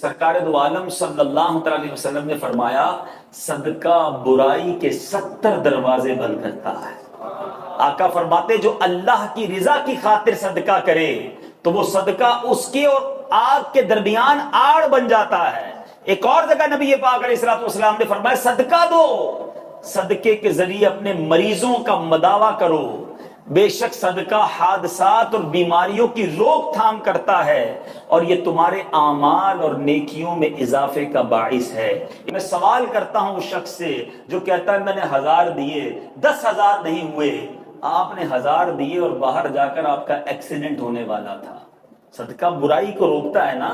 سرکار دو عالم صلی اللہ علیہ وسلم نے فرمایا صدقہ برائی کے 70 دروازے بند کرتا ہے۔ آقا فرماتے جو اللہ کی رضا کی خاطر صدقہ کرے تو وہ صدقہ اس کے اور آگ کے درمیان آڑ بن جاتا ہے۔ ایک اور جگہ نبی پاک علیہ الصلوۃ والسلام نے فرمایا صدقہ دو، صدقے کے ذریعے اپنے مریضوں کا مداوا کرو، بے شک صدقہ حادثات اور بیماریوں کی روک تھام کرتا ہے اور یہ تمہارے اعمال اور نیکیوں میں اضافے کا باعث ہے۔ میں سوال کرتا ہوں اس شخص سے جو کہتا ہے میں نے 1000 دیے 10,000 نہیں ہوئے۔ آپ نے 1000 دیے اور باہر جا کر آپ کا ایکسیڈنٹ ہونے والا تھا۔ صدقہ برائی کو روکتا ہے نا،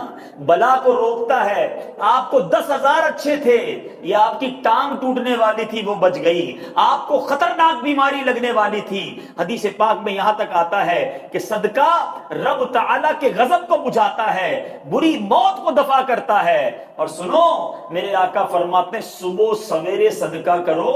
بلا کو روکتا ہے۔ آپ کو 10,000 اچھے تھے، یہ آپ کی ٹانگ ٹوٹنے والی تھی وہ بچ گئی، آپ کو خطرناک بیماری لگنے والی تھی۔ حدیث پاک میں یہاں تک آتا ہے کہ صدقہ رب تعالیٰ کے غضب کو بجھاتا ہے، بری موت کو دفع کرتا ہے۔ اور سنو میرے آقا فرماتے ہیں صبح سویرے صدقہ کرو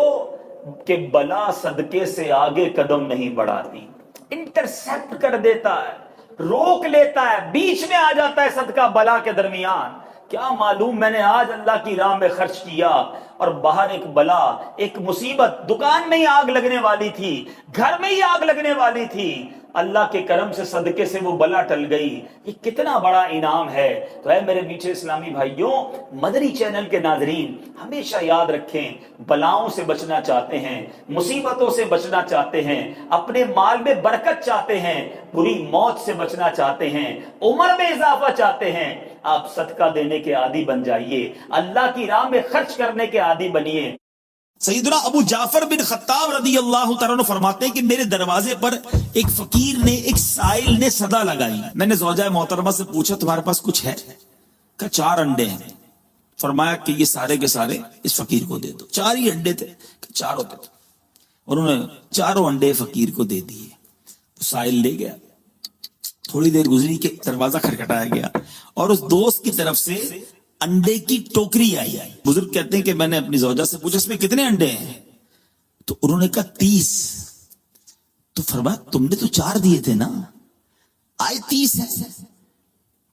کہ بلا صدقے سے آگے قدم نہیں بڑھاتی، انٹرسیپٹ کر دیتا ہے، روک لیتا ہے، بیچ میں آ جاتا ہے صدقہ بلا کے درمیان۔ کیا معلوم میں نے آج اللہ کی راہ میں خرچ کیا اور باہر ایک بلا، ایک مصیبت، دکان میں ہی آگ لگنے والی تھی، گھر میں ہی آگ لگنے والی تھی، اللہ کے کرم سے صدقے سے وہ بلا ٹل گئی۔ یہ کتنا بڑا انعام ہے۔ تو اے میرے میٹھے اسلامی بھائیوں، مدنی چینل کے ناظرین ہمیشہ یاد رکھیں، بلاؤں سے بچنا چاہتے ہیں، مصیبتوں سے بچنا چاہتے ہیں، اپنے مال میں برکت چاہتے ہیں، بری موت سے بچنا چاہتے ہیں، عمر میں اضافہ چاہتے ہیں، آپ صدقہ دینے کے عادی بن جائیے، اللہ کی راہ میں خرچ کرنے کے عادی بنیے۔ سیدنا ابو جعفر بن خطاب رضی اللہ تعالیٰ عنہ فرماتے ہیں کہ میرے دروازے پر ایک فقیر نے، ایک سائل نے صدا لگائی۔ میں نے زوجہ محترمہ سے پوچھا تمہارے پاس کچھ ہے؟ کہا 4 انڈے ہیں۔ فرمایا کہ یہ سارے کے سارے اس فقیر کو دے دو۔ 4 ہی انڈے تھے، چاروں دے دو۔ انہوں نے 4 انڈے فقیر کو دے دیے۔ سائل لے گیا، تھوڑی دیر گزری کہ دروازہ کھٹکھٹایا گیا اور اس دوست کی طرف سے انڈے کی ٹوکری آئی۔ بزرگ کہتے ہیں کہ میں نے اپنی زوجہ سے پوچھا اس میں کتنے انڈے ہیں؟ تو انہوں نے کہا 30۔ تو فرمایا تم نے تو 4 دیے تھے نا، آئے 30 ہیں۔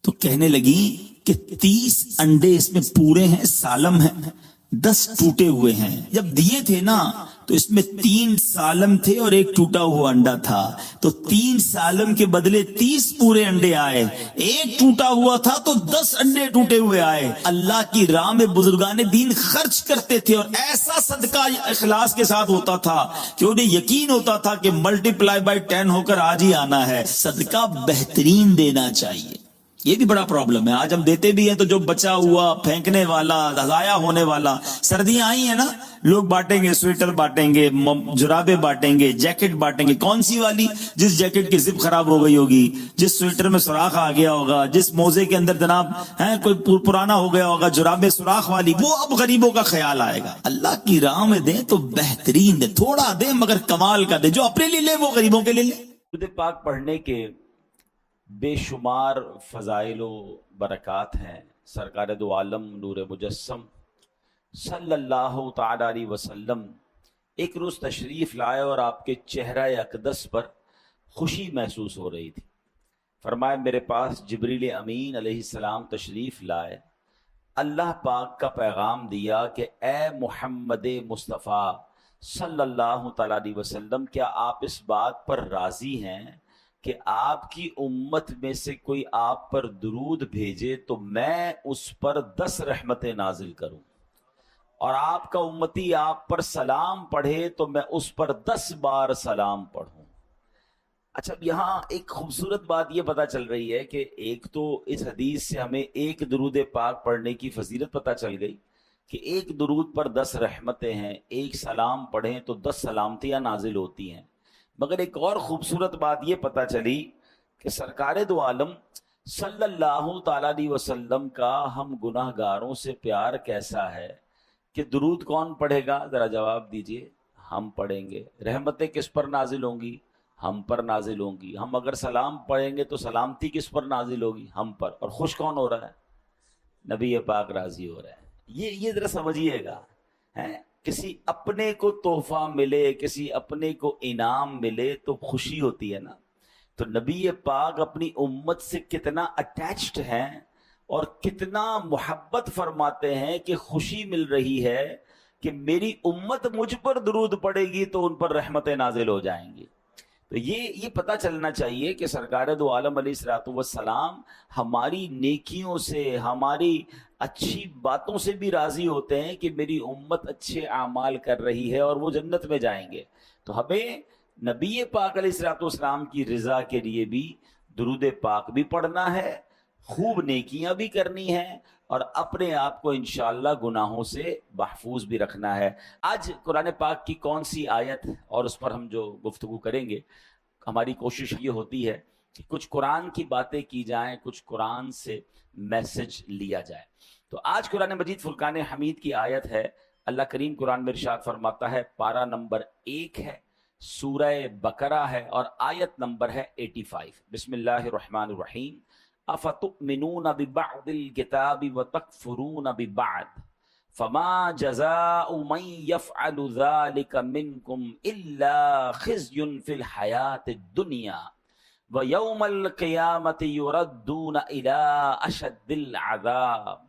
تو کہنے لگی کہ 30 انڈے اس میں پورے ہیں، سالم ہیں، 10 ٹوٹے ہوئے ہیں۔ جب دیے تھے نا تو اس میں 3 سالم تھے اور 1 ٹوٹا ہوا انڈا تھا، تو 3 سالم کے بدلے 30 پورے انڈے آئے، 1 ٹوٹا ہوا تھا تو 10 انڈے ٹوٹے ہوئے آئے۔ اللہ کی راہ میں بزرگان دین خرچ کرتے تھے اور ایسا صدقہ اخلاص کے ساتھ ہوتا تھا کہ انہیں یقین ہوتا تھا کہ ملٹیپلائی بائی 10 ہو کر آج ہی آنا ہے۔ صدقہ بہترین دینا چاہیے۔ یہ بھی بڑا پرابلم ہے، آج ہم دیتے بھی ہیں تو جو بچا ہوا، پھینکنے والا، ضائع ہونے والا۔ سردیاں آئی ہیں نا، لوگ بانٹیں گے، سویٹر بانٹیں گے، جرابیں بانٹیں گے، جیکٹ بانٹیں گے۔ کون سی والی؟ جس جیکٹ کی زپ خراب ہو گئی ہوگی، جس سویٹر میں سوراخ آ گیا ہوگا، جس موزے کے اندر جناب کوئی پرانا ہو گیا ہوگا، جرابیں سوراخ والی، وہ اب غریبوں کا خیال آئے گا۔ اللہ کی راہ میں دیں تو بہترین دیں، تھوڑا دیں مگر کمال کا دیں، جو اپنے لیے لے وہ غریبوں کے لیے لے۔ درود پاک پڑھنے کے بے شمار فضائل و برکات ہیں۔ سرکار دو عالم نور مجسم صلی اللہ تعالی علیہ وسلم ایک روز تشریف لائے اور آپ کے چہرہ اقدس پر خوشی محسوس ہو رہی تھی۔ فرمایا میرے پاس جبریل امین علیہ السلام تشریف لائے، اللہ پاک کا پیغام دیا کہ اے محمد مصطفیٰ صلی اللہ تعالی علیہ وسلم، کیا آپ اس بات پر راضی ہیں کہ آپ کی امت میں سے کوئی آپ پر درود بھیجے تو میں اس پر 10 رحمتیں نازل کروں، اور آپ کا امتی آپ پر سلام پڑھے تو میں اس پر 10 بار سلام پڑھوں۔ اچھا، یہاں ایک خوبصورت بات یہ پتہ چل رہی ہے کہ ایک تو اس حدیث سے ہمیں ایک درود پاک پڑھنے کی فضیلت پتہ چل گئی کہ ایک درود پر 10 رحمتیں ہیں، ایک سلام پڑھیں تو 10 سلامتیاں نازل ہوتی ہیں۔ مگر ایک اور خوبصورت بات یہ پتہ چلی کہ سرکار دو عالم صلی اللہ تعالیٰ علیہ وسلم کا ہم گناہ گاروں سے پیار کیسا ہے کہ درود کون پڑھے گا؟ ذرا جواب دیجئے۔ ہم پڑھیں گے۔ رحمتیں کس پر نازل ہوں گی؟ ہم پر نازل ہوں گی۔ ہم اگر سلام پڑھیں گے تو سلامتی کس پر نازل ہوگی؟ ہم پر۔ اور خوش کون ہو رہا ہے؟ نبی پاک راضی ہو رہا ہے۔ یہ ذرا سمجھیے گا، کسی اپنے کو تحفہ ملے، کسی اپنے کو انعام ملے تو خوشی ہوتی ہے نا۔ تو نبی پاک اپنی امت سے کتنا اٹیچڈ ہیں اور کتنا محبت فرماتے ہیں کہ خوشی مل رہی ہے کہ میری امت مجھ پر درود پڑے گی تو ان پر رحمتیں نازل ہو جائیں گی. تو یہ پتہ چلنا چاہیے کہ سرکار دو عالم علیہ الصلوۃ والسلام ہماری نیکیوں سے، ہماری اچھی باتوں سے بھی راضی ہوتے ہیں کہ میری امت اچھے اعمال کر رہی ہے اور وہ جنت میں جائیں گے. تو ہمیں نبی پاک علیہ الصلوۃ والسلام کی رضا کے لیے بھی درود پاک بھی پڑھنا ہے، خوب نیکیاں بھی کرنی ہیں، اور اپنے آپ کو انشاءاللہ گناہوں سے محفوظ بھی رکھنا ہے. آج قرآن پاک کی کون سی آیت اور اس پر ہم جو گفتگو کریں گے، ہماری کوشش یہ ہوتی ہے کہ کچھ قرآن کی باتیں کی جائیں، کچھ قرآن سے میسج لیا جائے. تو آج قرآن مجید فرقان حمید کی آیت ہے. اللہ کریم قرآن میں ارشاد فرماتا ہے، پارہ نمبر 1 ہے، سورہ بقرہ ہے، اور آیت نمبر ہے 85. بسم اللہ الرحمن الرحیم. افتؤمنون ببعض الكتاب وتکفرون ببعض فما جزاء من يفعل ذلك منكم الا خزي في الحياة الدنيا ويوم القيامة يردون الى اشد العذاب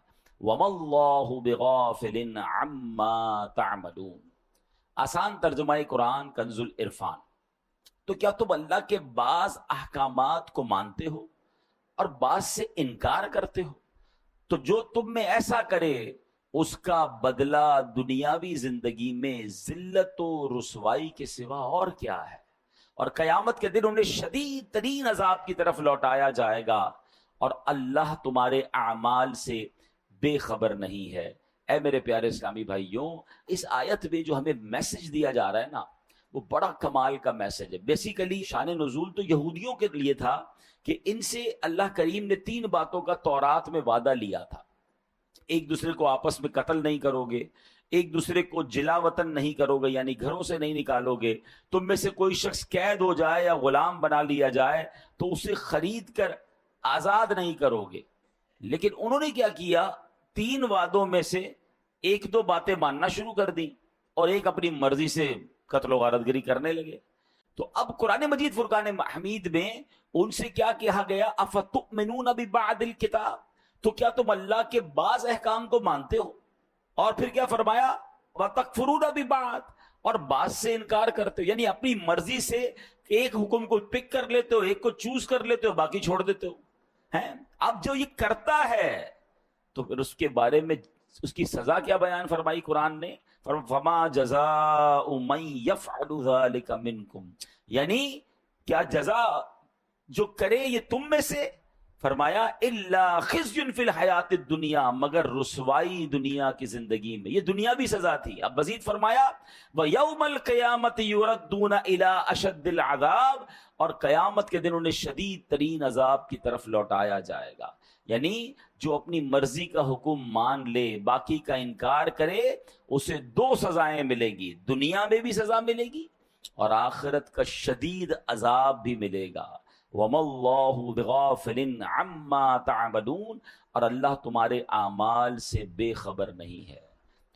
وما الله بغافل عما تعملون. آسان ترجمہ قرآن کنز العرفان. تو کیا تم اللہ کے بعض احکامات کو مانتے ہو اور بعض سے انکار کرتے ہو؟ تو جو تم میں ایسا کرے اس کا بدلہ دنیاوی زندگی میں ذلت و رسوائی کے سوا اور کیا ہے، اور قیامت کے دن انہیں شدید ترین عذاب کی طرف لوٹایا جائے گا، اور اللہ تمہارے اعمال سے بے خبر نہیں ہے. اے میرے پیارے اسلامی بھائیوں، اس آیت میں جو ہمیں میسج دیا جا رہا ہے نا، وہ بڑا کمال کا میسج ہے. بیسیکلی شان نزول تو یہودیوں کے لیے تھا کہ ان سے اللہ کریم نے 3 باتوں کا تورات میں وعدہ لیا تھا. ایک دوسرے کو آپس میں قتل نہیں کرو گے، ایک دوسرے کو جلا وطن نہیں کرو گے، یعنی گھروں سے نہیں نکالو گے، تم میں سے کوئی شخص قید ہو جائے یا غلام بنا لیا جائے تو اسے خرید کر آزاد نہیں کرو گے. لیکن انہوں نے کیا کیا، 3 وعدوں میں سے 1-2 باتیں ماننا شروع کر دی اور ایک اپنی مرضی سے قتل و غارت گری کرنے لگے. تو اب قرآن مجید فرقان حمید میں ان سے کیا کہا گیا، افتؤمنون ببعض الکتاب، تو کیا تم اللہ کے بعض احکام کو مانتے ہو؟ اور پھر کیا فرمایا، وتکفرون ببعض، اور بعض سے انکار کرتے ہو، یعنی اپنی مرضی سے ایک حکم کو پک کر لیتے ہو، ایک کو چوز کر لیتے ہو، باقی چھوڑ دیتے ہو. اب جو یہ کرتا ہے تو پھر اس کے بارے میں اس کی سزا کیا بیان فرمائی قرآن نے، فما جزاء من يفعل ذلك منکم، یعنی کیا جزا جو کرے یہ تم میں سے، فرمایا الا خزي في الحیاة الدنیا، مگر رسوائی دنیا کی زندگی میں، یہ دنیاوی سزا تھی. اب مزید فرمایا وَيَوْمَ الْقِيَامَةِ يُرَدُّونَ إِلَىٰ أَشَدِّ الْعَذَابِ، اور قیامت کے دن انہیں شدید ترین عذاب کی طرف لوٹایا جائے گا. یعنی جو اپنی مرضی کا حکم مان لے، باقی کا انکار کرے، اسے 2 سزائیں ملے گی، دنیا میں بھی سزا ملے گی اور آخرت کا شدید عذاب بھی ملے گا. وَمَا اللَّهُ بِغَافِلٍ عَمَّا تَعْمَلُونَ، اور اللہ تمہارے اعمال سے بے خبر نہیں ہے.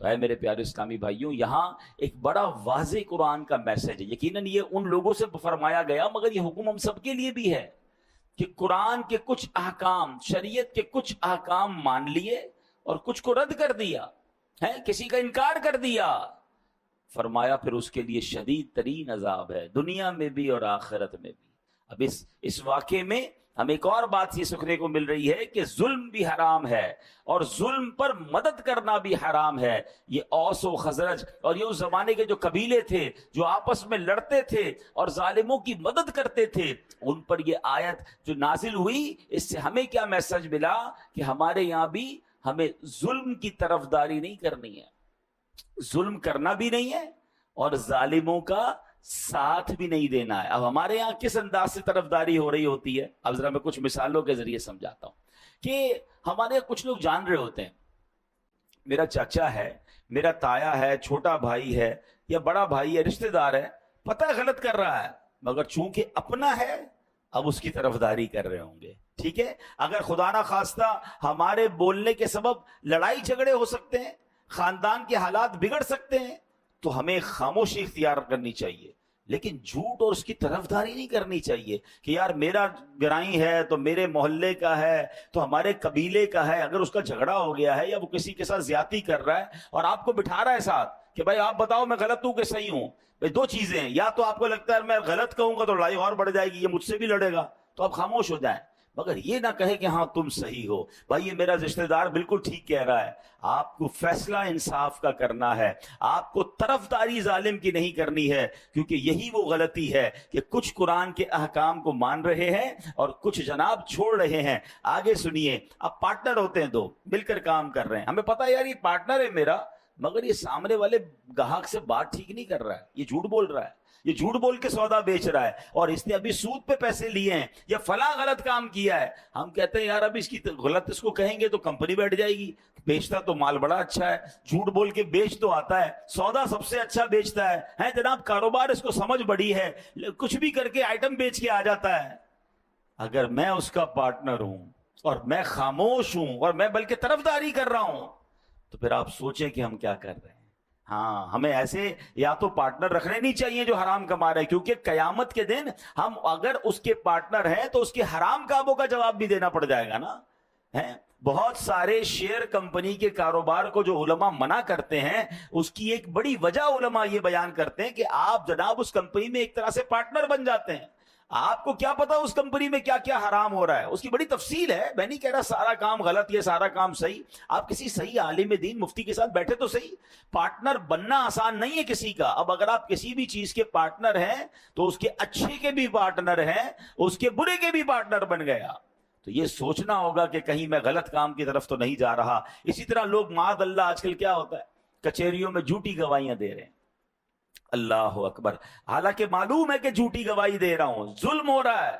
تو اے میرے پیارے اسلامی بھائیوں، یہاں ایک بڑا واضح قرآن کا میسج ہے. یقیناً یہ ان لوگوں سے فرمایا گیا، مگر یہ حکم ہم سب کے لیے بھی ہے کہ قرآن کے کچھ احکام، شریعت کے کچھ احکام مان لیے اور کچھ کو رد کر دیا ہے، کسی کا انکار کر دیا. فرمایا پھر اس کے لیے شدید ترین عذاب ہے، دنیا میں بھی اور آخرت میں بھی. اب اس واقعے میں ہم ایک اور بات یہ سننے کو مل رہی ہے کہ ظلم بھی حرام ہے اور ظلم پر مدد کرنا بھی حرام ہے. یہ اوس و خزرج اور یہ اس زمانے کے جو قبیلے تھے جو آپس میں لڑتے تھے اور ظالموں کی مدد کرتے تھے، ان پر یہ آیت جو نازل ہوئی، اس سے ہمیں کیا میسج ملا کہ ہمارے یہاں بھی ہمیں ظلم کی طرفداری نہیں کرنی ہے، ظلم کرنا بھی نہیں ہے اور ظالموں کا ساتھ بھی نہیں دینا ہے. اب ہمارے یہاں کس انداز سے طرفداری ہو رہی ہوتی ہے، اب ذرا میں کچھ مثالوں کے ذریعے سمجھاتا ہوں. کہ ہمارے کچھ لوگ جان رہے ہوتے ہیں، میرا چاچا ہے، میرا تایا ہے، چھوٹا بھائی ہے یا بڑا بھائی ہے، رشتہ دار ہے، پتہ غلط کر رہا ہے، مگر چونکہ اپنا ہے اب اس کی طرفداری کر رہے ہوں گے. ٹھیک ہے، اگر خدا نہ خواستہ ہمارے بولنے کے سبب لڑائی جھگڑے ہو سکتے ہیں، خاندان کے حالات بگڑ سکتے ہیں، تو ہمیں خاموشی اختیار کرنی چاہیے. لیکن جھوٹ اور اس کی طرفداری نہیں کرنی چاہیے کہ یار میرا گرائی ہے تو میرے محلے کا ہے تو ہمارے قبیلے کا ہے، اگر اس کا جھگڑا ہو گیا ہے یا وہ کسی کے ساتھ زیادتی کر رہا ہے اور آپ کو بٹھا رہا ہے ساتھ کہ بھائی آپ بتاؤ میں غلط ہوں کہ صحیح ہوں، بھائی دو چیزیں ہیں، یا تو آپ کو لگتا ہے میں غلط کہوں گا تو لڑائی اور بڑھ جائے گی، یہ مجھ سے بھی لڑے گا، تو آپ خاموش ہو جائیں، مگر یہ نہ کہے کہ ہاں تم صحیح ہو، بھائی یہ میرا رشتہ دار بالکل ٹھیک کہہ رہا ہے۔ آپ کو فیصلہ انصاف کا کرنا ہے، آپ کو طرفداری ظالم کی نہیں کرنی ہے، کیونکہ یہی وہ غلطی ہے کہ کچھ قرآن کے احکام کو مان رہے ہیں اور کچھ جناب چھوڑ رہے ہیں۔ آگے سنیے، اب پارٹنر ہوتے ہیں دو، مل کر کام کر رہے ہیں، ہمیں پتا ہے یار یہ پارٹنر ہے میرا، مگر یہ سامنے والے گاہک سے بات ٹھیک نہیں کر رہا ہے، یہ جھوٹ بول رہا ہے، یہ جھوٹ بول کے سودا بیچ رہا ہے، اور اس نے ابھی سود پہ پیسے لیے ہیں یا فلاں غلط کام کیا ہے۔ ہم کہتے ہیں یار اب اس کی غلط اس کو کہیں گے تو کمپنی بیٹھ جائے گی، بیچتا تو مال بڑا اچھا ہے، جھوٹ بول کے بیچ تو آتا ہے، سودا سب سے اچھا بیچتا ہے جناب، کاروبار اس کو سمجھ بڑی ہے، کچھ بھی کر کے آئٹم بیچ کے آ جاتا ہے۔ اگر میں اس کا پارٹنر ہوں اور میں خاموش ہوں اور میں بلکہ طرفداری کر رہا ہوں، تو پھر آپ سوچیں کہ ہم کیا کر رہے ہیں۔ ہاں، ہمیں ایسے یا تو پارٹنر رکھنے نہیں چاہیے جو حرام کما رہے ہیں، کیونکہ قیامت کے دن ہم اگر اس کے پارٹنر ہیں تو اس کے حرام کاموں کا جواب بھی دینا پڑ جائے گا نا۔ بہت سارے شیئر کمپنی کے کاروبار کو جو علماء منع کرتے ہیں، اس کی ایک بڑی وجہ علماء یہ بیان کرتے ہیں کہ آپ جناب اس کمپنی میں ایک طرح سے پارٹنر بن جاتے ہیں، آپ کو کیا پتا اس کمپنی میں کیا کیا حرام ہو رہا ہے، اس کی بڑی تفصیل ہے۔ میں نہیں کہہ رہا سارا کام غلط یہ سارا کام صحیح، آپ کسی صحیح عالم دین مفتی کے ساتھ بیٹھے تو صحیح۔ پارٹنر بننا آسان نہیں ہے کسی کا، اب اگر آپ کسی بھی چیز کے پارٹنر ہیں تو اس کے اچھے کے بھی پارٹنر ہیں، اس کے برے کے بھی پارٹنر بن گیا، تو یہ سوچنا ہوگا کہ کہیں میں غلط کام کی طرف تو نہیں جا رہا۔ اسی طرح لوگ معاذ اللہ آج کل کیا ہوتا ہے، کچہریوں میں جھوٹی گواہیاں دے رہے ہیں، اللہ اکبر، حالانکہ معلوم ہے کہ جھوٹی گواہی دے رہا ہوں، ظلم ہو رہا ہے،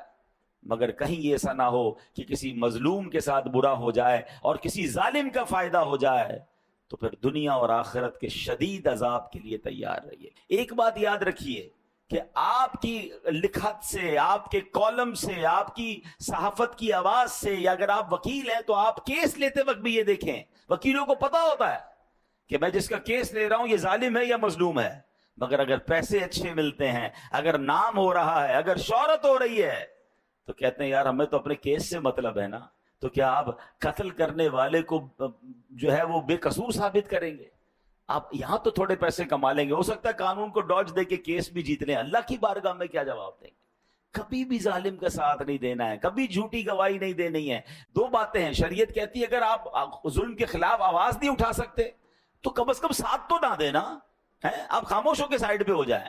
مگر کہیں یہ ایسا نہ ہو کہ کسی مظلوم کے ساتھ برا ہو جائے اور کسی ظالم کا فائدہ ہو جائے، تو پھر دنیا اور آخرت کے شدید عذاب کے لیے تیار رہیے۔ ایک بات یاد رکھیے کہ آپ کی لکھت سے، آپ کے کالم سے، آپ کی صحافت کی آواز سے، یا اگر آپ وکیل ہیں تو آپ کیس لیتے وقت بھی یہ دیکھیں، وکیلوں کو پتا ہوتا ہے کہ میں جس کا کیس لے رہا ہوں یہ ظالم ہے یا مظلوم ہے، مگر اگر پیسے اچھے ملتے ہیں، اگر نام ہو رہا ہے، اگر شہرت ہو رہی ہے، تو کہتے ہیں یار ہمیں تو اپنے کیس سے مطلب ہے نا، تو کیا آپ قتل کرنے والے کو جو ہے وہ بے قصور ثابت کریں گے؟ آپ یہاں تو تھوڑے پیسے کما لیں گے، ہو سکتا ہے قانون کو ڈاج دے کے کیس بھی جیت لیں، اللہ کی بارگاہ میں کیا جواب دیں گے؟ کبھی بھی ظالم کا ساتھ نہیں دینا ہے، کبھی جھوٹی گواہی نہیں دینی ہے۔ دو باتیں ہیں، شریعت کہتی ہے اگر آپ ظلم کے خلاف آواز نہیں اٹھا سکتے تو کم از کم ساتھ تو نہ دینا، آپ خاموش ہو کے سائیڈ پہ ہو جائیں،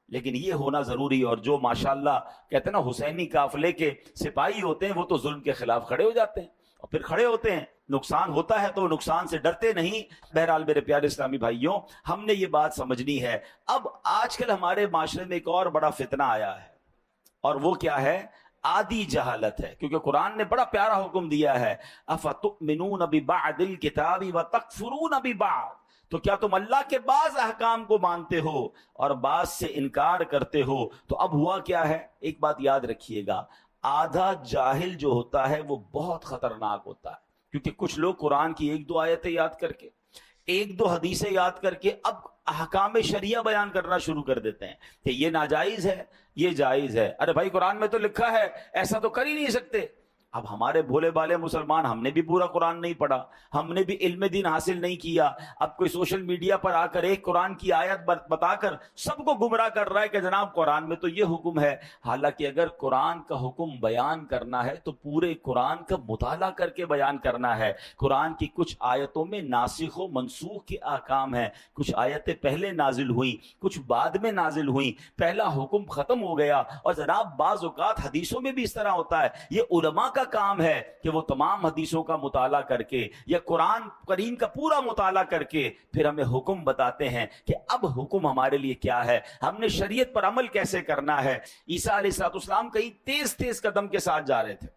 لیکن یہ ہونا ضروری ہے۔ اور جو ماشاءاللہ کہتے ہیں نا حسینی قافلے کے سپاہی ہوتے ہیں، وہ تو ظلم کے خلاف کھڑے ہو جاتے ہیں، اور پھر کھڑے ہوتے ہیں، نقصان ہوتا ہے تو وہ نقصان سے ڈرتے نہیں۔ بہرحال میرے پیارے اسلامی بھائیوں، ہم نے یہ بات سمجھنی ہے۔ اب آج کل ہمارے معاشرے میں ایک اور بڑا فتنہ آیا ہے، اور وہ کیا ہے؟ آدھی جہالت ہے، کیونکہ قرآن نے بڑا پیارا حکم دیا ہے، افتؤمنون ببعض الکتاب وتکفرون ببعض، تو کیا تم اللہ کے بعض احکام کو مانتے ہو اور بعض سے انکار کرتے ہو؟ تو اب ہوا کیا ہے، ایک بات یاد رکھیے گا، آدھا جاہل جو ہوتا ہے وہ بہت خطرناک ہوتا ہے، کیونکہ کچھ لوگ قرآن کی ایک دو آیتیں یاد کر کے، ایک دو حدیثیں یاد کر کے اب احکام شریعہ بیان کرنا شروع کر دیتے ہیں کہ یہ ناجائز ہے، یہ جائز ہے۔ ارے بھائی قرآن میں تو لکھا ہے، ایسا تو کر ہی نہیں سکتے۔ اب ہمارے بھولے بالے مسلمان، ہم نے بھی پورا قرآن نہیں پڑھا، ہم نے بھی علم دین حاصل نہیں کیا، اب کوئی سوشل میڈیا پر آ کر ایک قرآن کی آیت بتا کر سب کو گمراہ کر رہا ہے کہ جناب قرآن میں تو یہ حکم ہے۔ حالانکہ اگر قرآن کا حکم بیان کرنا ہے تو پورے قرآن کا مطالعہ کر کے بیان کرنا ہے۔ قرآن کی کچھ آیتوں میں ناسخ و منسوخ کے احکام ہیں، کچھ آیتیں پہلے نازل ہوئیں، کچھ بعد میں نازل ہوئیں، پہلا حکم ختم ہو گیا، اور جناب بعض اوقات حدیثوں میں بھی اس طرح ہوتا ہے۔ یہ علماء کا کام ہے کہ وہ تمام حدیثوں کا مطالعہ کر کے یا قرآن کریم کا پورا مطالعہ کر کے پھر ہمیں حکم بتاتے ہیں کہ اب حکم ہمارے لیے کیا ہے، ہم نے شریعت پر عمل کیسے کرنا ہے۔ عیسیٰ علیہ السلام کہیں تیز تیز قدم کے ساتھ جا رہے تھے،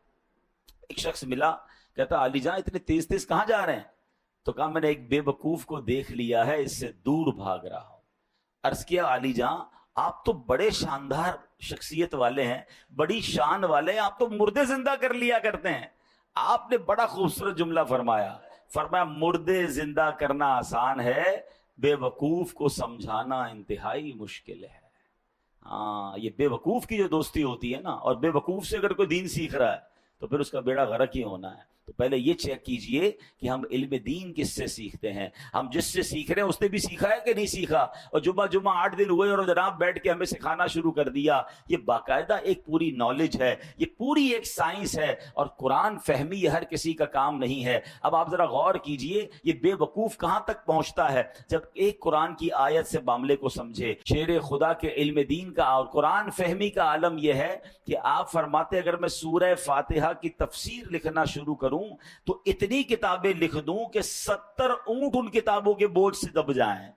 ایک شخص ملا، کہتا علی جان اتنے تیز تیز کہاں جا رہے ہیں؟ تو کہا میں نے ایک بے وقوف کو دیکھ لیا ہے، اس سے دور بھاگ رہا ہوں۔ عرض کیا علی جان آپ تو بڑے شاندار شخصیت والے ہیں، بڑی شان والے ہیں، آپ تو مردے زندہ کر لیا کرتے ہیں۔ آپ نے بڑا خوبصورت جملہ فرمایا مردے زندہ کرنا آسان ہے، بے وقوف کو سمجھانا انتہائی مشکل ہے۔ ہاں یہ بے وقوف کی جو دوستی ہوتی ہے نا، اور بے وقوف سے اگر کوئی دین سیکھ رہا ہے تو پھر اس کا بیڑا غرق ہی ہونا ہے. تو پہلے یہ چیک کیجئے کہ ہم علم دین کس سے سیکھتے ہیں، ہم جس سے سیکھ رہے ہیں اس نے بھی سیکھا ہے کہ نہیں سیکھا. اور جمعہ 8 دن ہوئے اور جناب بیٹھ کے ہمیں سکھانا شروع کر دیا. یہ باقاعدہ ایک پوری نالج ہے، یہ پوری ایک سائنس ہے، اور قرآن فہمی یہ ہر کسی کا کام نہیں ہے. اب آپ ذرا غور کیجئے یہ بے وقوف کہاں تک پہنچتا ہے جب ایک قرآن کی آیت سے معاملے کو سمجھے. شیر خدا کے علم دین کا اور قرآن فہمی کا عالم یہ ہے کہ آپ فرماتے اگر میں سورہ فاتحہ کی تفسیر لکھنا شروع کروں تو اتنی کتابیں لکھ دوں کہ 70 اونٹ ان کتابوں کے بوجھ سے دب جائیں.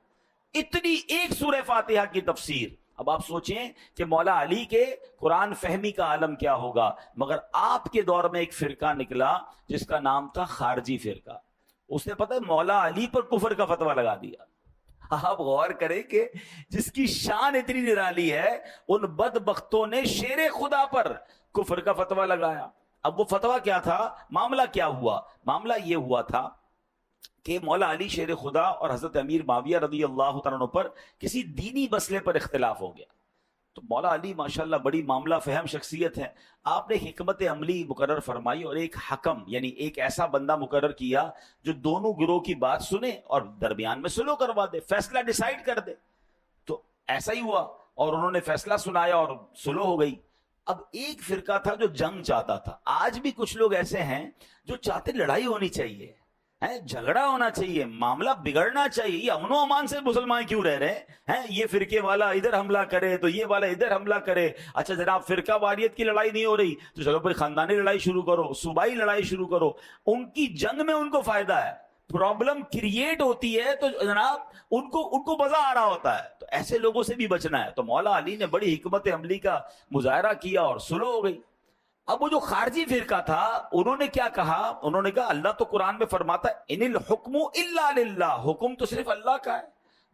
اتنی ایک سورہ فاتحہ کی تفسیر. اب آپ سوچیں کہ مولا علی کے قرآن فہمی کا عالم کیا ہوگا. مگر آپ کے دور میں ایک فرقہ نکلا جس کا نام تھا خارجی فرقہ. اس نے پتہ ہے مولا علی پر کفر کا فتویٰ لگا دیا. آپ غور کریں کہ جس کی شان اتنی نرالی ہے ان بدبختوں نے شیر خدا پر کفر کا فتویٰ لگایا. اب وہ فتویٰ کیا تھا، معاملہ کیا ہوا؟ معاملہ یہ ہوا تھا کہ مولا علی شیر خدا اور حضرت امیر معاویہ رضی اللہ تعالیٰ عنہ پر کسی دینی مسئلے پر اختلاف ہو گیا. تو مولا علی ماشاءاللہ بڑی معاملہ فہم شخصیت ہے. آپ نے حکمت عملی مقرر فرمائی اور ایک حکم یعنی ایک ایسا بندہ مقرر کیا جو دونوں گروہ کی بات سنے اور درمیان میں سلو کروا دے، فیصلہ ڈیسائیڈ کر دے. تو ایسا ہی ہوا اور انہوں نے فیصلہ سنایا اور سلو ہو گئی. اب ایک فرقہ تھا جو جنگ چاہتا تھا. آج بھی کچھ لوگ ایسے ہیں جو چاہتے لڑائی ہونی چاہیے، جھگڑا ہونا چاہیے، معاملہ بگڑنا چاہیے. یہ امن و امان سے مسلمان کیوں رہ رہے ہیں؟ یہ فرقے والا ادھر حملہ کرے تو یہ والا ادھر حملہ کرے. اچھا جناب فرقہ واریت کی لڑائی نہیں ہو رہی تو چلو بھائی خاندانی لڑائی شروع کرو، صوبائی لڑائی شروع کرو. ان کی جنگ میں ان کو فائدہ ہے، پرابلم کریٹ ہوتی ہے تو جناب ان کو مزہ آ رہا ہوتا ہے. تو ایسے لوگوں سے بھی بچنا ہے. تو مولا علی نے بڑی حکمت عملی کا مظاہرہ کیا اور سلو ہو گئی. اب وہ جو خارجی فرقہ تھا انہوں نے کیا کہا؟ انہوں نے کہا اللہ تو قرآن میں فرماتا ہے ان الحکم الا للہ، حکم تو صرف اللہ کا ہے.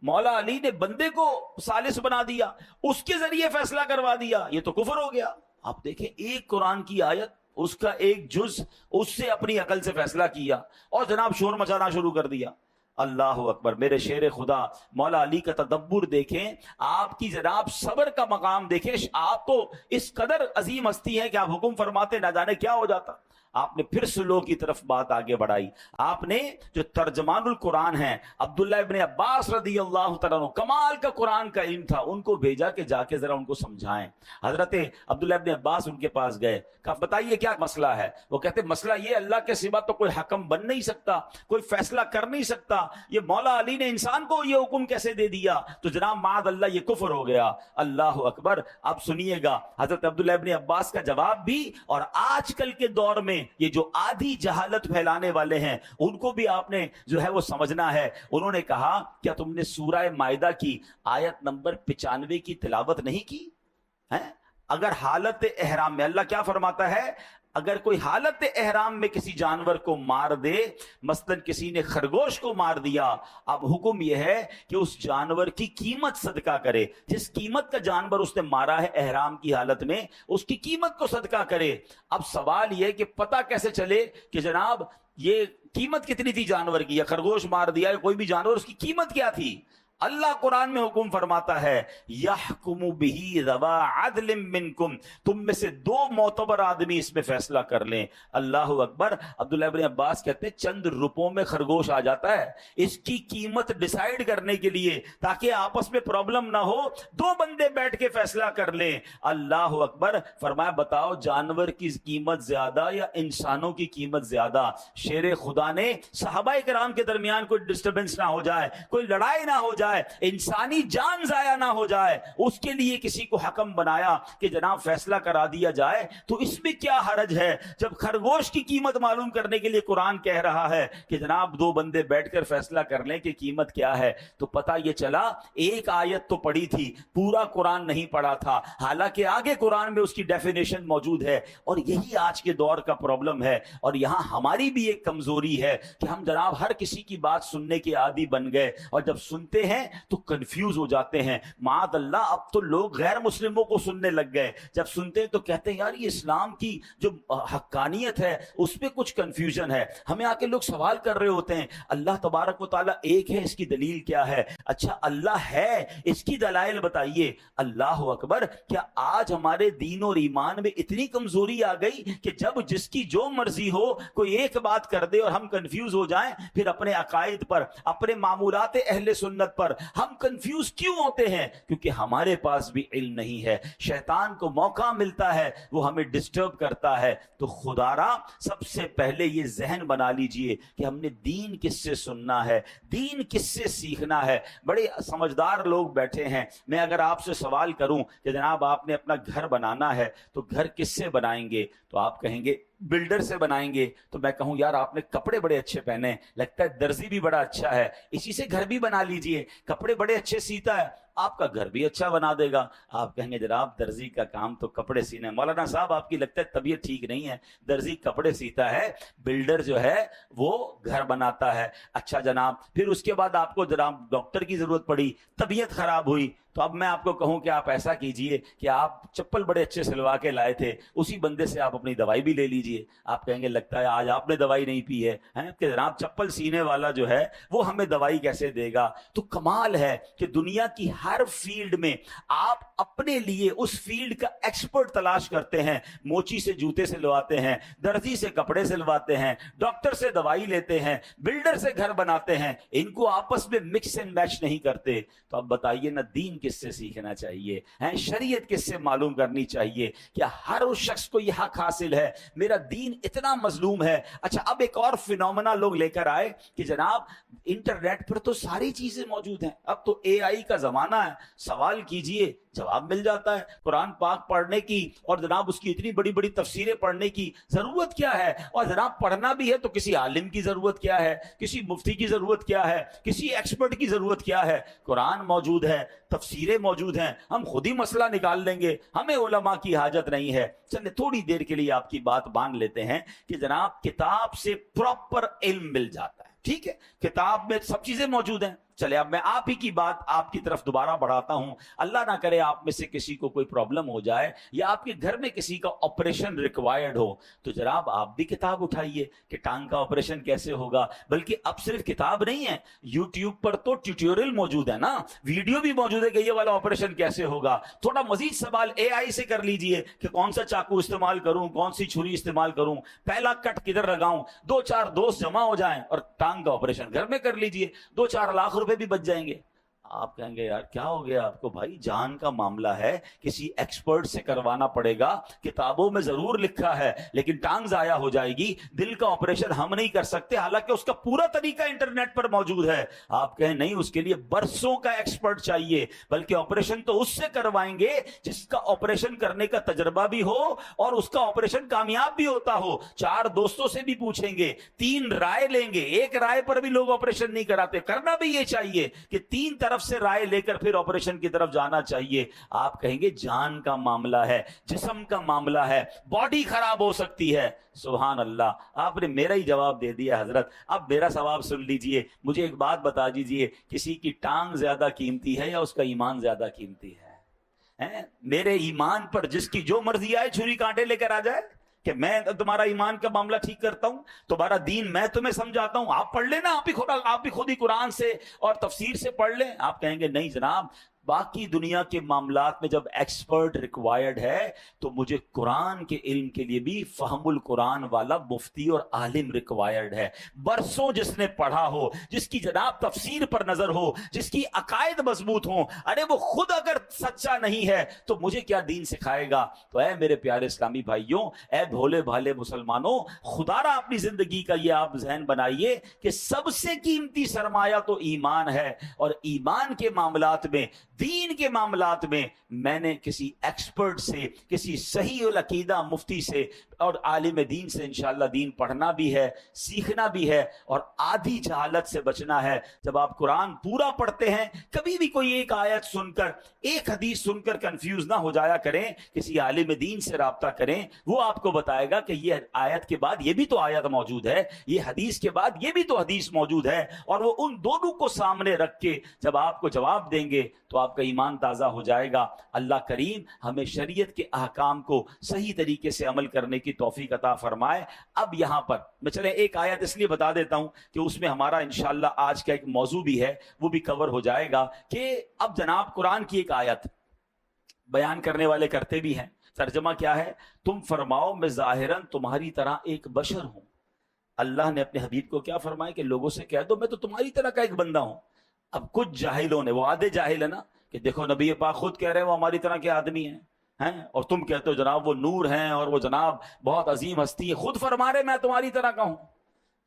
مولا علی نے بندے کو ثالث بنا دیا، اس کے ذریعے فیصلہ کروا دیا، یہ تو کفر ہو گیا. آپ دیکھیں ایک قرآن کی آیت، اس کا ایک جز، اس سے اپنی عقل سے فیصلہ کیا اور جناب شور مچانا شروع کر دیا. اللہ اکبر. میرے شیر خدا مولا علی کا تدبر دیکھیں، آپ کی جناب صبر کا مقام دیکھیں. آپ تو اس قدر عظیم ہستی ہے کہ آپ حکم فرماتے نہ جانے کیا ہو جاتا. آپ نے پھر سلو کی طرف بات آگے بڑھائی. آپ نے جو ترجمان القرآن ہیں عبداللہ ابن عباس رضی اللہ تعالیٰ عنہ، کمال کا قرآن کا علم تھا، ان کو بھیجا کہ جا کے ذرا ان کو سمجھائیں. حضرت عبداللہ ابن عباس ان کے پاس گئے، کہا بتائیے کیا مسئلہ ہے. وہ کہتے مسئلہ یہ اللہ کے سوا تو کوئی حکم بن نہیں سکتا، کوئی فیصلہ کر نہیں سکتا. یہ مولا علی نے انسان کو یہ حکم کیسے دے دیا؟ تو جناب معاذ اللہ یہ کفر ہو گیا. اللہ اکبر. اب سنیے گا حضرت عبداللہ ابن عباس کا جواب بھی. اور آج کل کے دور میں یہ جو آدھی جہالت پھیلانے والے ہیں ان کو بھی آپ نے جو ہے وہ سمجھنا ہے. انہوں نے کہا کیا تم نے سورہ مائدہ کی آیت نمبر 95 کی تلاوت نہیں کی ہے؟ اگر حالت احرام میں، اللہ کیا فرماتا ہے؟ اگر کوئی حالت احرام میں کسی جانور کو مار دے، مثلا کسی نے خرگوش کو مار دیا، اب حکم یہ ہے کہ اس جانور کی قیمت صدقہ کرے. جس قیمت کا جانور اس نے مارا ہے احرام کی حالت میں، اس کی قیمت کو صدقہ کرے. اب سوال یہ کہ پتہ کیسے چلے کہ جناب یہ قیمت کتنی تھی جانور کی؟ یا خرگوش مار دیا یا کوئی بھی جانور، اس کی قیمت کیا تھی؟ اللہ قرآن میں حکم فرماتا ہے یحکم بہ ذوی عدل منکم، تم میں سے 2 معتبر آدمی اس میں فیصلہ کر لیں. اللہ اکبر. عبداللہ ابن عباس کہتے ہیں چند روپوں میں خرگوش آ جاتا ہے. اس کی قیمت ڈیسائیڈ کرنے کے لیے تاکہ آپس میں پرابلم نہ ہو 2 بندے بیٹھ کے فیصلہ کر لیں. اللہ اکبر. فرمایا بتاؤ جانور کی قیمت زیادہ یا انسانوں کی قیمت زیادہ؟ شیر خدا نے صحابہ کرام کے درمیان کوئی ڈسٹربنس نہ ہو جائے، کوئی لڑائی نہ ہو جائے، انسانی جان ضائع نہ ہو جائے، اس کے لیے کسی کو حکم بنایا کہ جناب فیصلہ کرا دیا جائے. تو اس میں کیا حرج ہے جب خرگوش کی قیمت معلوم کرنے کے لیے قرآن کہہ رہا ہے کہ جناب 2 بندے بیٹھ کر فیصلہ کر لیں کہ قیمت کیا ہے. تو پتہ یہ چلا ایک آیت تو پڑھی تھی، پورا قرآن نہیں پڑھا تھا، حالانکہ آگے قرآن میں اس کی ڈیفینیشن موجود ہے. اور یہی آج کے دور کا پرابلم ہے. اور یہاں ہماری بھی ایک کمزوری ہے کہ ہم جناب ہر کسی کی بات سننے کے عادی بن گئے، اور جب سنتے ہیں ہیں تو کنفیوز ہو جاتے ہیں. معاذ اللہ اب تو لوگ غیر مسلموں کو سننے لگ گئے. جب سنتے ہیں تو کہتے ہیں یار یہ اسلام کی جو حقانیت ہے اس پہ کچھ کنفیوژن ہے. ہمیں آ کے لوگ سوال کر رہے ہوتے ہیں اللہ تبارک و تعالیٰ ایک ہے، اس کی دلیل کیا ہے؟ اچھا اللہ ہے، اس کی دلائل بتائیے. اللہ اکبر. کیا آج ہمارے دین اور ایمان میں اتنی کمزوری آ گئی کہ جب جس کی جو مرضی ہو کوئی ایک بات کر دے اور ہم کنفیوز ہو جائیں؟ پھر اپنے عقائد پر، اپنے معمولات اہل سنت پر ہم کنفیوز کیوں ہوتے ہیں؟ کیونکہ ہمارے پاس بھی علم نہیں ہے. شیطان کو موقع ملتا ہے وہ ہمیں ڈسٹرب کرتا ہے. تو خدا را سب سے پہلے یہ ذہن بنا لیجئے کہ ہم نے دین کس سے سننا ہے، دین کس سے سیکھنا ہے. بڑے سمجھدار لوگ بیٹھے ہیں. میں اگر آپ سے سوال کروں کہ جناب آپ نے اپنا گھر بنانا ہے تو گھر کس سے بنائیں گے؟ تو آپ کہیں گے بلڈر سے بنائیں گے. تو میں کہوں یار آپ نے کپڑے بڑے اچھے پہنے، لگتا ہے درزی بھی بڑا اچھا ہے، اسی سے گھر بھی بنا لیجئے. کپڑے بڑے اچھے سیتا ہے، آپ کا گھر بھی اچھا بنا دے گا. آپ کہیں گے جناب درزی کا کام تو کپڑے سینا ہے. مولانا صاحب آپ کی لگتا ہے طبیعت ٹھیک نہیں ہے، درزی کپڑے سیتا ہے، بلڈر جو ہے وہ گھر بناتا ہے. اچھا جناب پھر اس کے بعد آپ کو جناب ڈاکٹر کی ضرورت پڑی، طبیعت خراب ہوئی، تو اب میں آپ کو کہوں کہ آپ ایسا کیجئے کہ آپ چپل بڑے اچھے سلوا کے لائے تھے، اسی بندے سے آپ اپنی دوائی بھی لے لیجئے. آپ کہیں گے لگتا ہے آج آپ نے دوائی نہیں پی ہے کہ جناب چپل سینے والا جو ہے وہ ہمیں دوائی کیسے دے گا. تو کمال ہے کہ دنیا کی ہر فیلڈ میں آپ اپنے لیے اس فیلڈ کا ایکسپرٹ تلاش کرتے ہیں. موچی سے جوتے سلواتے ہیں، درزی سے کپڑے سلواتے ہیں، ڈاکٹر سے دوائی لیتے ہیں، بلڈر سے گھر بناتے ہیں. ان کو آپس میں مکس اینڈ میچ نہیں کرتے. تو اب بتائیے نا دین کس سے سیکھنا چاہیے، شریعت کس سے معلوم کرنی چاہیے؟ کیا ہر اس شخص کو یہ حق حاصل ہے؟ میرا دین اتنا مظلوم ہے. اچھا اب ایک اور فینومنا لوگ لے کر آئے کہ جناب انٹرنیٹ پر تو ساری چیزیں موجود ہیں، اب تو اے آئی کا زمانہ ہے، سوال کیجئے جواب مل جاتا ہے. قرآن پاک پڑھنے کی اور جناب اس کی اتنی بڑی بڑی تفسیریں پڑھنے کی ضرورت کیا ہے؟ اور جناب پڑھنا بھی ہے تو کسی عالم کی ضرورت کیا ہے، کسی مفتی کی ضرورت کیا ہے، کسی ایکسپرٹ کی ضرورت کیا ہے؟ قرآن موجود ہے، تفسیریں موجود ہیں، ہم خود ہی مسئلہ نکال لیں گے، ہمیں علماء کی حاجت نہیں ہے. چلے تھوڑی دیر کے لیے آپ کی بات مان لیتے ہیں کہ جناب کتاب سے پراپر علم مل جاتا ہے. ٹھیک ہے، کتاب میں سب چیزیں موجود ہیں. چلے اب میں آپ ہی کی بات آپ کی طرف دوبارہ بڑھاتا ہوں. اللہ نہ کرے آپ میں سے کسی کو کوئی پرابلم ہو جائے یا آپ کے گھر میں کسی کا آپریشن ریکوائرڈ ہو تو جناب آپ بھی کتاب اٹھائیے کہ ٹانگ کا آپریشن کیسے ہوگا. بلکہ اب صرف کتاب نہیں ہے، یوٹیوب پر تو ٹیوٹوریل موجود ہے نا، ویڈیو بھی موجود ہے کہ یہ والا آپریشن کیسے ہوگا. تھوڑا مزید سوال اے آئی سے کر لیجئے کہ کون سا چاقو استعمال کروں، کون سی چھری استعمال کروں، پہلا کٹ کدھر لگاؤں. 2-4 دوست جمع ہو جائیں اور ٹانگ کا آپریشن گھر میں کر لیجئے، 2-4 لاکھ روپے بھی بچ جائیں گے. آپ کہیں گے یار کیا ہو گیا آپ کو؟ بھائی جان کا معاملہ ہے، کسی ایکسپرٹ سے کروانا پڑے گا. کتابوں میں ضرور لکھا ہے لیکن ٹانگ ضائع ہو جائے گی. دل کا آپریشن ہم نہیں کر سکتے حالانکہ اس کا پورا طریقہ انٹرنیٹ پر موجود ہے. آپ کہیں نہیں اس کے لیے برسوں کا ایکسپرٹ چاہیے، بلکہ آپریشن تو اس سے کروائیں گے جس کا آپریشن کرنے کا تجربہ بھی ہو اور اس کا آپریشن کامیاب بھی ہوتا ہو. 4 دوستوں سے بھی پوچھیں گے، 3 رائے لیں گے. ایک رائے پر بھی لوگ آپریشن نہیں کراتے. کرنا بھی یہ چاہیے کہ 3 طرف سے رائے لے کر پھر آپریشن کی طرف جانا چاہیے. آپ کہیں گے جان کا معاملہ ہے، جسم کا معاملہ ہے، باڈی خراب ہو سکتی ہے. سبحان اللہ، آپ نے میرا ہی جواب دے دیا حضرت. اب میرا جواب سن لیجئے. مجھے ایک بات بتا دیجئے، کسی کی ٹانگ زیادہ قیمتی ہے یا اس کا ایمان زیادہ قیمتی ہے؟ میرے ایمان پر جس کی جو مرضی آئے چھری کانٹے لے کر آ جائے کہ میں تمہارا ایمان کا معاملہ ٹھیک کرتا ہوں، تمہارا دین میں تمہیں سمجھاتا ہوں، آپ پڑھ لینا، آپ بھی خود ہی قرآن سے اور تفسیر سے پڑھ لیں. آپ کہیں گے نہیں جناب، باقی دنیا کے معاملات میں جب ایکسپرٹ ریکوائرڈ ہے تو مجھے قرآن کے علم کے لیے بھی فہم القرآن والا مفتی اور عالم ریکوائرڈ ہے. برسوں جس نے پڑھا ہو، جس کی جناب تفسیر پر نظر ہو، جس کی عقائد مضبوط ہوں. ارے وہ خود اگر سچا نہیں ہے تو مجھے کیا دین سکھائے گا؟ تو اے میرے پیارے اسلامی بھائیوں، اے بھولے بھالے مسلمانوں، خدا را اپنی زندگی کا یہ آپ ذہن بنائیے کہ سب سے قیمتی سرمایہ تو ایمان ہے. اور ایمان کے معاملات میں، دین کے معاملات میں میں نے کسی ایکسپرٹ سے، کسی صحیح العقیدہ مفتی سے اور عالم دین سے انشاءاللہ دین پڑھنا بھی ہے، سیکھنا بھی ہے، اور آدھی جہالت سے بچنا ہے۔ جب آپ قرآن پورا پڑھتے ہیں، کبھی بھی کوئی ایک آیت سن کر، ایک حدیث سن کر کنفیوز نہ ہو جایا کریں، کسی عالم دین سے رابطہ کریں، وہ آپ کو بتائے گا کہ یہ آیت کے بعد یہ بھی تو آیت موجود ہے، یہ حدیث کے بعد یہ بھی تو حدیث موجود ہے، اور وہ ان دونوں کو سامنے رکھ کے جب آپ کو جواب دیں گے تو آپ کا ایمان تازہ ہو جائے گا۔ اللہ کریم ہمیں شریعت کے احکام کو صحیح طریقے سے عمل کرنے کی توفیق عطا فرمائے۔ اب یہاں پر میں چلے ایک آیت اس لیے بتا دیتا ہوں کہ اس میں ہمارا انشاءاللہ آج کا ایک موضوع بھی ہے، وہ بھی کور ہو جائے گا، کہ اب جناب قرآن کی ایک آیت بیان کرنے والے کرتے بھی ہیں، ترجمہ کیا ہے؟ تم فرماؤ میں ظاہراً تمہاری طرح ایک بشر ہوں۔ اللہ نے اپنے حبیب کو کیا فرمایا کہ لوگوں سے کہہ دو میں تو تمہاری طرح کا ایک بندہ ہوں۔ اب کچھ جاہلوں نے، وہ آدھے جاہل ہے نا، کہ دیکھو نبی پاک خود کہہ رہے ہیں وہ ہماری طرح کے آدمی ہیں، اور تم کہتے ہو جناب وہ نور ہیں اور وہ جناب بہت عظیم ہستی ہے، خود فرما رہے میں تمہاری طرح کا ہوں۔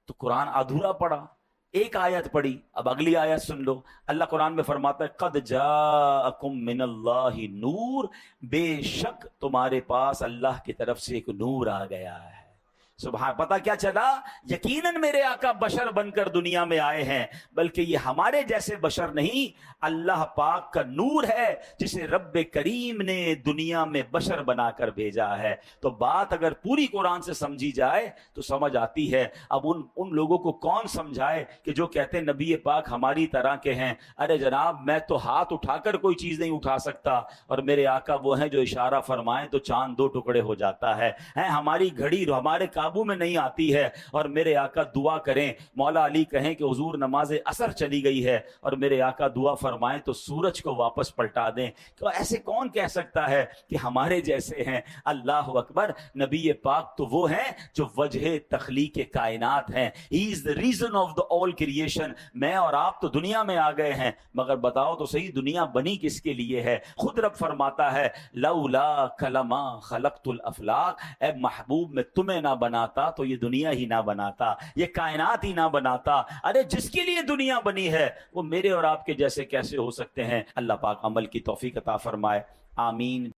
تو قرآن ادھورا پڑا، ایک آیت پڑھی، اب اگلی آیت سن لو۔ اللہ قرآن میں فرماتا ہے قد جاءکم من اللہ نور، بے شک تمہارے پاس اللہ کی طرف سے ایک نور آ گیا ہے۔ سبحان، پتہ کیا چلا؟ یقیناً میرے آقا بشر بن کر دنیا میں آئے ہیں، بلکہ یہ ہمارے جیسے بشر نہیں، اللہ پاک کا نور ہے جسے رب کریم نے دنیا میں بشر بنا کر بھیجا ہے۔ تو بات اگر پوری قرآن سے سمجھی جائے تو سمجھ آتی ہے۔ اب ان لوگوں کو کون سمجھائے کہ جو کہتے ہیں نبی پاک ہماری طرح کے ہیں؟ ارے جناب میں تو ہاتھ اٹھا کر کوئی چیز نہیں اٹھا سکتا، اور میرے آقا وہ ہیں جو اشارہ فرمائیں تو چاند دو ٹکڑے ہو جاتا ہے۔ ہماری گھڑی ہمارے قابو میں نہیں آتی ہے، اور میرے آقا دعا کریں، مولا علی کہیں کہ حضور نماز اثر چلی گئی ہے، اور میرے آقا دعا فرمائیں تو سورج کو واپس پلٹا دیں۔ تو ایسے کون کہہ سکتا ہے کہ ہمارے جیسے ہیں؟ اللہ اکبر، نبی پاک تو وہ ہیں جو وجہ تخلیق کائنات ہیں، ہی از the reason of the all creation۔ میں اور آپ تو دنیا میں آ گئے ہیں، مگر بتاؤ تو صحیح دنیا بنی کس کے لیے ہے؟ خود رب فرماتا ہے لولا کلما خلقت الافلاق، اے محبوب میں تمہیں نہ بناتا تو یہ دنیا ہی نہ بناتا، یہ کائنات ہی نہ بناتا۔ ارے جس کے لیے دنیا بنی ہے وہ میرے اور آپ کے جیسے کیسے ہو سکتے ہیں؟ اللہ پاک عمل کی توفیق عطا فرمائے، آمین۔